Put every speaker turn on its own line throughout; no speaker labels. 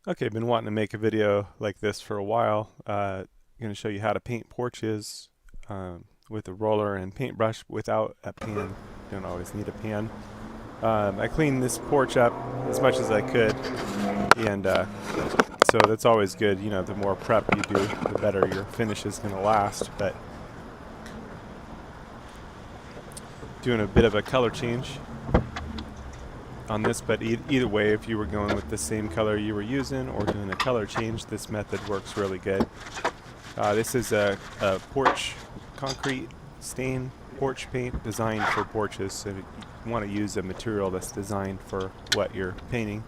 Okay, been wanting to make a video like this for a while. Going to show you how to paint porches with a roller and paintbrush without a pan. Don't always need a pan. I cleaned this porch up as much as I could, and so that's always good. You know, the more prep you do, the better your finish is going to last. But doing a bit of a color change on this, but either way, if you were going with the same color you were using or doing a color change, this method works really good. This is a porch concrete stain porch paint designed for porches, so you want to use a material that's designed for what you're painting.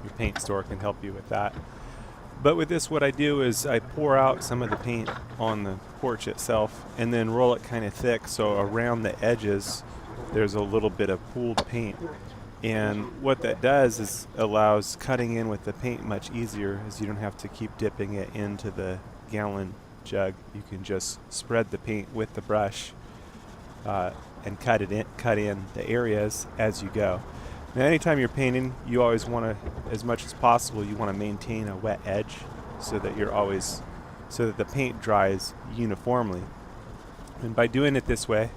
Your paint store can help you with that. But with this, what I do is I pour out some of the paint on the porch itself and then roll it kind of thick, so around the edges there's a little bit of pooled paint. And what that does is allows cutting in with the paint much easier, as you don't have to keep dipping it into the gallon jug. You can just spread the paint with the brush and cut in the areas as you go. Now, anytime you're painting, you always want to, as much as possible, you want to maintain a wet edge so that the paint dries uniformly. And by doing it this way,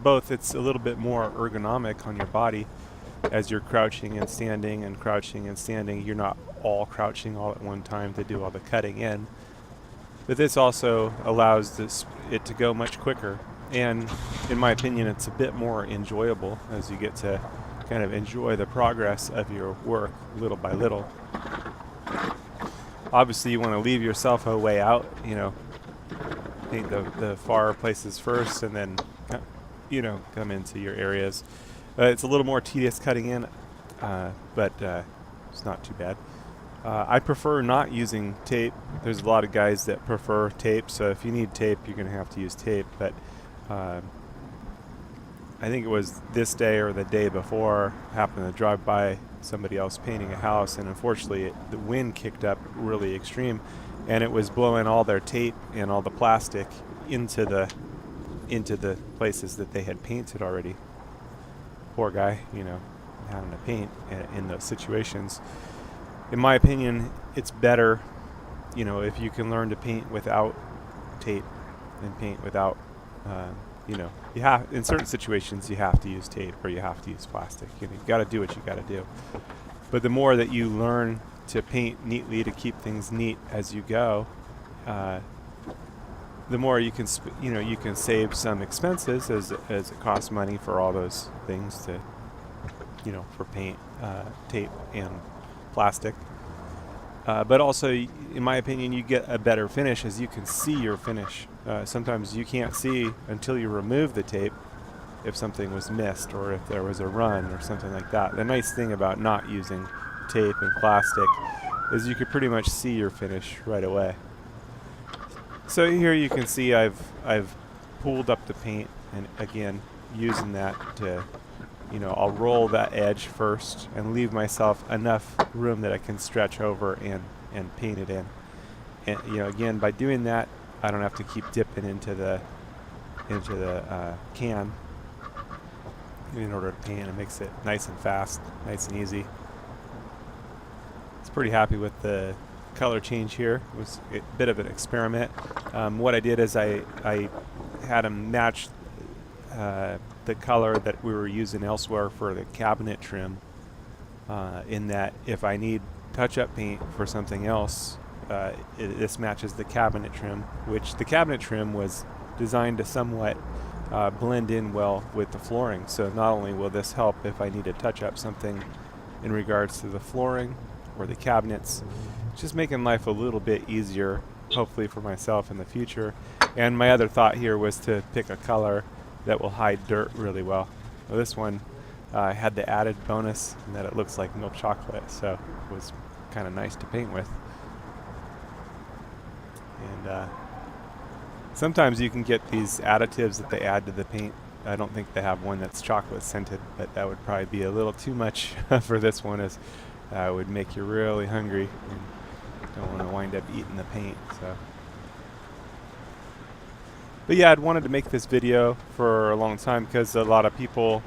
both it's a little bit more ergonomic on your body as you're crouching and standing and crouching and standing. You're not all crouching all at one time to do all the cutting in. But this also allows it to go much quicker. And in my opinion, it's a bit more enjoyable as you get to kind of enjoy the progress of your work little by little. Obviously, you want to leave yourself a way out, you know, paint the far places first and then, come into your areas. It's a little more tedious cutting in, but it's not too bad. I prefer not using tape. There's a lot of guys that prefer tape, so if you need tape, you're going to have to use tape. But I think it was this day or the day before, happened to drive by somebody else painting a house, and unfortunately the wind kicked up really extreme, and it was blowing all their tape and all the plastic into the places that they had painted already. Poor guy, having to paint in those situations. In my opinion, it's better, if you can learn to paint without tape and paint without, you have, in certain situations you have to use tape or you have to use plastic. You got to do what you got to do. But the more that you learn to paint neatly, to keep things neat as you go, the more you can, you can save some expenses as it costs money for all those things to, for paint, tape, and plastic. But also, in my opinion, you get a better finish as you can see your finish. Sometimes you can't see until you remove the tape if something was missed or if there was a run or something like that. The nice thing about not using tape and plastic is you could pretty much see your finish right away. So here you can see I've pulled up the paint, and again, using that to, I'll roll that edge first and leave myself enough room that I can stretch over and paint it in. And again, by doing that, I don't have to keep dipping into the can in order to paint. It makes it nice and fast, nice and easy. It's pretty happy with the color change here. It was a bit of an experiment. What I did is I had them match the color that we were using elsewhere for the cabinet trim, in that if I need touch-up paint for something else, this matches the cabinet trim, which the cabinet trim was designed to somewhat blend in well with the flooring. So not only will this help if I need to touch up something in regards to the flooring or the cabinets, just making life a little bit easier, hopefully for myself in the future. And my other thought here was to pick a color that will hide dirt really well. Well, this one had the added bonus in that it looks like milk chocolate, so it was kind of nice to paint with. And sometimes you can get these additives that they add to the paint. I don't think they have one that's chocolate scented, but that would probably be a little too much for this one, as it would make you really hungry and don't want to wind up eating the paint. But yeah, I'd wanted to make this video for a long time because a lot of people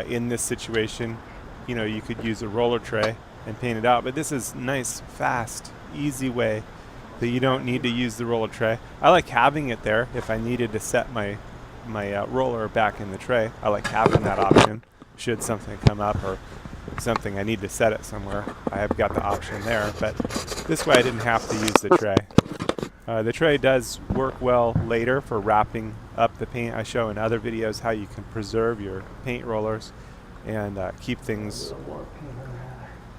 in this situation, you could use a roller tray and paint it out. But this is nice, fast, easy way that you don't need to use the roller tray. I like having it there if I needed to set my roller back in the tray. I like having that option should something come up or something I need to set it somewhere. I have got the option there, but this way I didn't have to use the tray. The tray does work well later for wrapping up the paint. I show in other videos how you can preserve your paint rollers and keep things,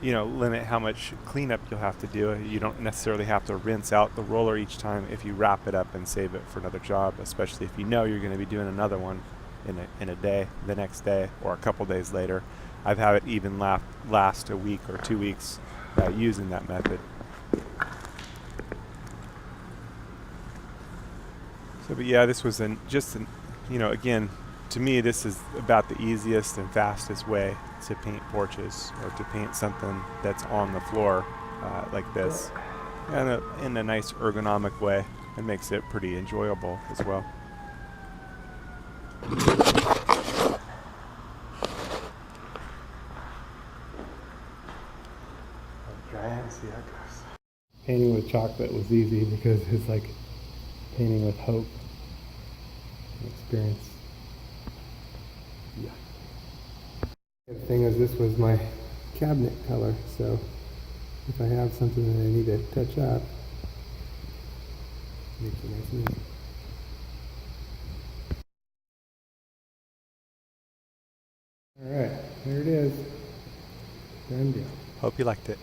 limit how much cleanup you'll have to do. You don't necessarily have to rinse out the roller each time if you wrap it up and save it for another job, especially if you know you're going to be doing another one in a day, the next day, or a couple days later. I've had it even last a week or 2 weeks using that method. So, but yeah, this was again, to me, this is about the easiest and fastest way to paint porches or to paint something that's on the floor like this in a nice ergonomic way. It makes it pretty enjoyable as well. Painting with chocolate was easy because it's like painting with hope and experience. Yeah. The thing is, this was my cabinet color, so if I have something that I need to touch up, it makes it nice and easy. Alright, there it is. Done deal. Hope you liked it.